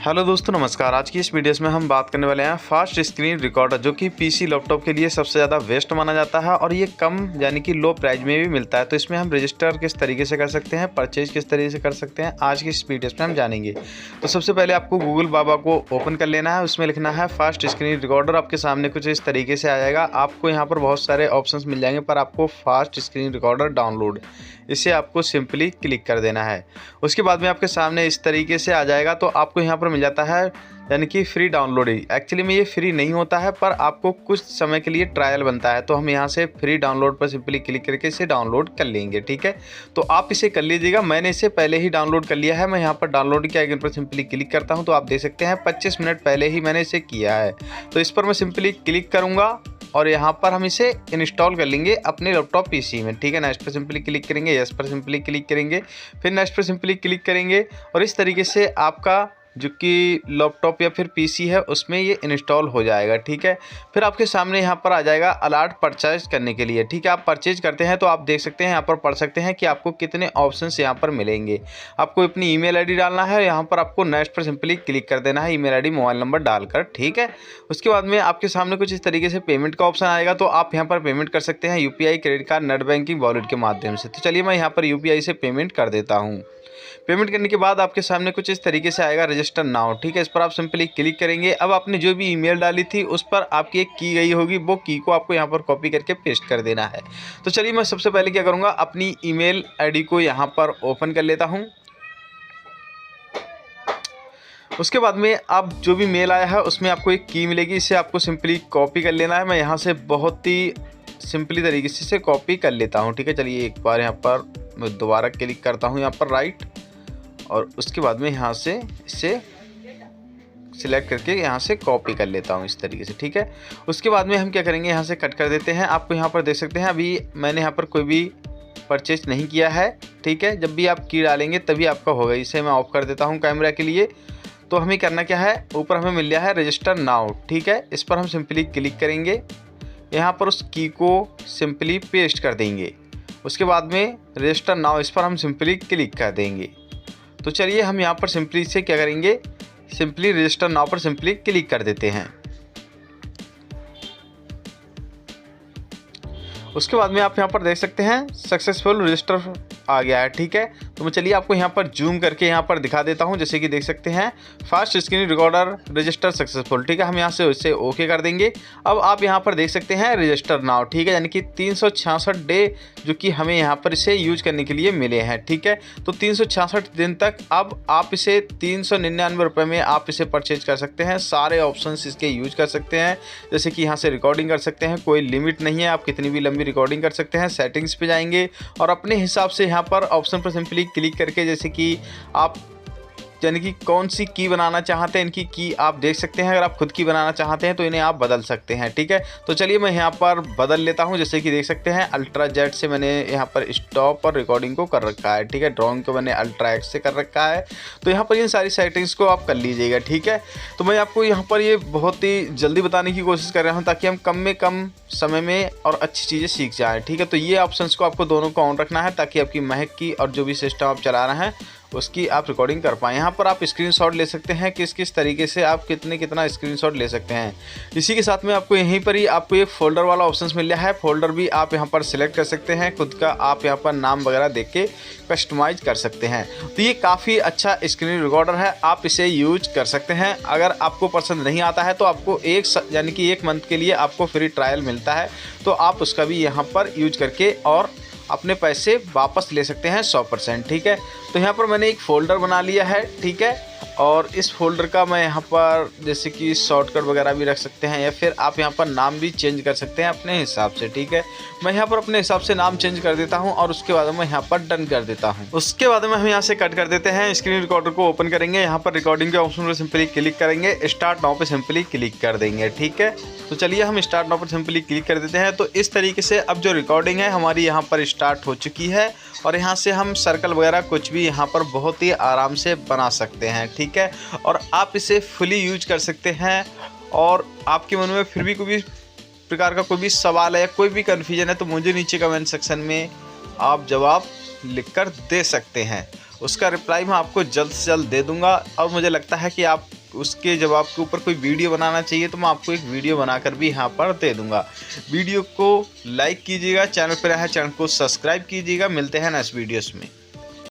Hello दोस्तों, नमस्कार। आज की इस वीडियो में हम बात करने वाले हैं फास्ट स्क्रीन रिकॉर्डर, जो कि पीसी लैपटॉप के लिए सबसे ज़्यादा बेस्ट माना जाता है और ये कम यानी कि लो प्राइस में भी मिलता है। तो इसमें हम रजिस्टर किस तरीके से कर सकते हैं, परचेज किस तरीके से कर सकते हैं, आज की इस वीडियो में हम जानेंगे। तो सबसे पहले आपको गूगल बाबा को ओपन कर लेना है, उसमें लिखना है फास्ट स्क्रीन रिकॉर्डर। आपके सामने कुछ इस तरीके से आ जाएगा। आपको यहाँ पर बहुत सारे ऑप्शंस मिल जाएंगे, पर आपको फास्ट स्क्रीन रिकॉर्डर डाउनलोड, इसे आपको सिंपली क्लिक कर देना है। उसके बाद में आपके सामने इस तरीके से आ जाएगा। तो आपको यहाँ पर मिल जाता है यानी कि फ्री डाउनलोड ही। एक्चुअली में ये फ्री नहीं होता है, पर आपको कुछ समय के लिए ट्रायल बनता है। तो हम यहाँ से फ्री डाउनलोड पर सिंपली क्लिक करके इसे डाउनलोड कर लेंगे। ठीक है, तो आप इसे कर लीजिएगा। मैंने इसे पहले ही डाउनलोड कर लिया है। मैं यहाँ पर डाउनलोड के आइकन पर सिंपली क्लिक करता हूँ, तो आप देख सकते हैं 25 मिनट पहले ही मैंने इसे किया है। तो इस पर मैं सिंपली क्लिक करूँगा और यहाँ पर हम इसे इंस्टॉल कर लेंगे अपने लैपटॉप पीसी में। ठीक है, नेक्स्ट पर सिंपली क्लिक करेंगे, यस पर सिंपली क्लिक करेंगे, फिर नेक्स्ट पर सिंपली क्लिक करेंगे और इस तरीके से आपका जो कि लैपटॉप या फिर पीसी है उसमें ये इंस्टॉल हो जाएगा। ठीक है, फिर आपके सामने यहाँ पर आ जाएगा अलर्ट परचेज करने के लिए। ठीक है, आप परचेज करते हैं तो आप देख सकते हैं, यहाँ पर पढ़ सकते हैं कि आपको कितने ऑप्शंस यहाँ पर मिलेंगे। आपको अपनी ईमेल आईडी डालना है, यहाँ पर आपको नेक्स्ट पर सिंपली क्लिक कर देना है, ईमेल आईडी मोबाइल नंबर डालकर। ठीक है, उसके बाद में आपके सामने कुछ इस तरीके से पेमेंट का ऑप्शन आएगा। तो आप यहाँ पर पेमेंट कर सकते हैं UPI, credit card, net banking, wallet के माध्यम से। तो चलिए मैं यहाँ पर यूपीआई से पेमेंट कर देता हूँ। पेमेंट करने के बाद आपके सामने कुछ इस तरीके से आएगा रजिस्टर नाउ। ठीक है, इस पर आप सिंपली क्लिक करेंगे। अब आपने जो भी ईमेल डाली थी उस पर आपकी एक की गई होगी, वो की को आपको यहाँ पर कॉपी करके पेस्ट कर देना है। तो चलिए मैं सबसे पहले क्या करूँगा, अपनी ईमेल आईडी को यहाँ पर ओपन कर लेता हूँ। उसके बाद में आप जो भी मेल आया है उसमें आपको एक की मिलेगी, इसे आपको सिंपली कॉपी कर लेना है। मैं यहाँ से बहुत ही सिंपली तरीके से इसे कॉपी कर लेता हूँ। ठीक है, चलिए एक बार यहाँ पर मैं दोबारा क्लिक करता हूँ यहाँ पर राइट, और उसके बाद में यहाँ से इसे सिलेक्ट करके यहाँ से कॉपी कर लेता हूँ इस तरीके से। ठीक है, उसके बाद में हम क्या करेंगे, यहाँ से कट कर देते हैं। आपको यहाँ पर देख सकते हैं अभी मैंने यहाँ पर कोई भी परचेज नहीं किया है। ठीक है, जब भी आप की डालेंगे तभी आपका होगा। इसे मैं ऑफ कर देता हूँ कैमरा के लिए। तो हमें करना क्या है, ऊपर हमें मिल गया है रजिस्टर नाउ। ठीक है, इस पर हम सिंपली क्लिक करेंगे, यहाँ पर उस की को सिंपली पेस्ट कर देंगे। उसके बाद में रजिस्टर नाउ, इस पर हम सिंपली क्लिक कर देंगे। तो चलिए हम यहाँ पर सिंपली से क्या करेंगे, सिंपली रजिस्टर नाउ पर सिंपली क्लिक कर देते हैं। उसके बाद में आप यहाँ पर देख सकते हैं सक्सेसफुल रजिस्टर आ गया है। ठीक है, तो मैं चलिए आपको यहाँ पर जूम करके यहाँ पर दिखा देता हूँ। जैसे कि देख सकते हैं fast screen recorder register successful. ठीक है, हम यहाँ से इसे ओके कर देंगे। अब आप यहाँ पर देख सकते हैं रजिस्टर नाउ। ठीक है, यानी कि 366 डे जो कि हमें यहाँ पर इसे यूज करने के लिए मिले हैं। ठीक है, तो 366 दिन तक अब आप इसे 399 रुपये में आप इसे परचेज कर सकते हैं। सारे ऑप्शंस इसके यूज कर सकते हैं, जैसे कि यहाँ से रिकॉर्डिंग कर सकते हैं, कोई लिमिट नहीं है, आप कितनी भी लंबी रिकॉर्डिंग कर सकते हैं। सेटिंग्स पे जाएंगे और अपने हिसाब से यहाँ पर ऑप्शन पर सिंपली क्लिक करके, जैसे कि आप यानी कि कौन सी की बनाना चाहते हैं, इनकी की आप देख सकते हैं। अगर आप खुद की बनाना चाहते हैं तो इन्हें आप बदल सकते हैं। ठीक है, तो चलिए मैं यहाँ पर बदल लेता हूँ। जैसे कि देख सकते हैं अल्ट्रा जेड से मैंने यहाँ पर स्टॉप और रिकॉर्डिंग को कर रखा है। ठीक है, ड्राइंग को मैंने अल्ट्रा एक्स से कर रखा है। तो यहाँ पर इन सारी सेटिंग्स को आप कर लीजिएगा। ठीक है, तो मैं आपको यहाँ पर ये बहुत ही जल्दी बताने की कोशिश कर रहा हूँ ताकि हम कम में कम समय में और अच्छी चीज़ें सीख जाएँ। ठीक है, तो ये ऑप्शंस को आपको दोनों को ऑन रखना है ताकि आपकी महक की और जो भी सिस्टम आप चला रहे हैं उसकी आप रिकॉर्डिंग कर पाएँ। यहाँ पर आप स्क्रीनशॉट ले सकते हैं, किस किस तरीके से आप कितना स्क्रीनशॉट ले सकते हैं। इसी के साथ में आपको यहीं पर ही आपको एक फ़ोल्डर वाला ऑप्शन मिल रहा है। फ़ोल्डर भी आप यहाँ पर सिलेक्ट कर सकते हैं, खुद का आप यहाँ पर नाम वगैरह देख के कस्टमाइज कर सकते हैं। तो ये काफ़ी अच्छा स्क्रीन रिकॉर्डर है, आप इसे यूज कर सकते हैं। अगर आपको पसंद नहीं आता है तो आपको यानी कि 1 मंथ के लिए आपको फ्री ट्रायल मिलता है, तो आप उसका भी यहाँ पर यूज करके और अपने पैसे वापस ले सकते हैं 100%। ठीक है, तो यहाँ पर मैंने एक फ़ोल्डर बना लिया है। ठीक है, और इस फोल्डर का मैं यहाँ पर जैसे कि शॉर्टकट वगैरह भी रख सकते हैं, या फिर आप यहाँ पर नाम भी चेंज कर सकते हैं अपने हिसाब से। ठीक है, मैं यहाँ पर अपने हिसाब से नाम चेंज कर देता हूँ और उसके बाद मैं यहाँ पर डन कर देता हूँ। उसके बाद में हम यहाँ से कट कर देते हैं। स्क्रीन रिकॉर्डर को ओपन करेंगे, यहाँ पर रिकॉर्डिंग के ऑप्शन पर सिंपली क्लिक करेंगे, स्टार्ट नाउ पे सिंपली क्लिक कर देंगे। ठीक है, तो चलिए हम स्टार्ट नाउ पर सिंपली क्लिक कर देते हैं। तो इस तरीके से अब जो रिकॉर्डिंग है हमारी यहाँ पर स्टार्ट हो चुकी है और यहाँ से हम सर्कल वगैरह कुछ भी यहाँ पर बहुत ही आराम से बना सकते हैं। ठीक है, और आप इसे फुली यूज कर सकते हैं। और आपके मन में फिर भी कोई भी प्रकार का कोई भी सवाल है, कोई भी कन्फ्यूजन है, तो मुझे नीचे कमेंट सेक्शन में आप जवाब लिखकर दे सकते हैं। उसका रिप्लाई मैं आपको जल्द से जल्द दे दूंगा और मुझे लगता है कि आप उसके जब आपके ऊपर कोई वीडियो बनाना चाहिए तो मैं आपको एक वीडियो बनाकर भी यहाँ पर दे दूँगा। वीडियो को लाइक कीजिएगा, चैनल पर है चैनल को सब्सक्राइब कीजिएगा। मिलते हैं नेक्स्ट वीडियोस में।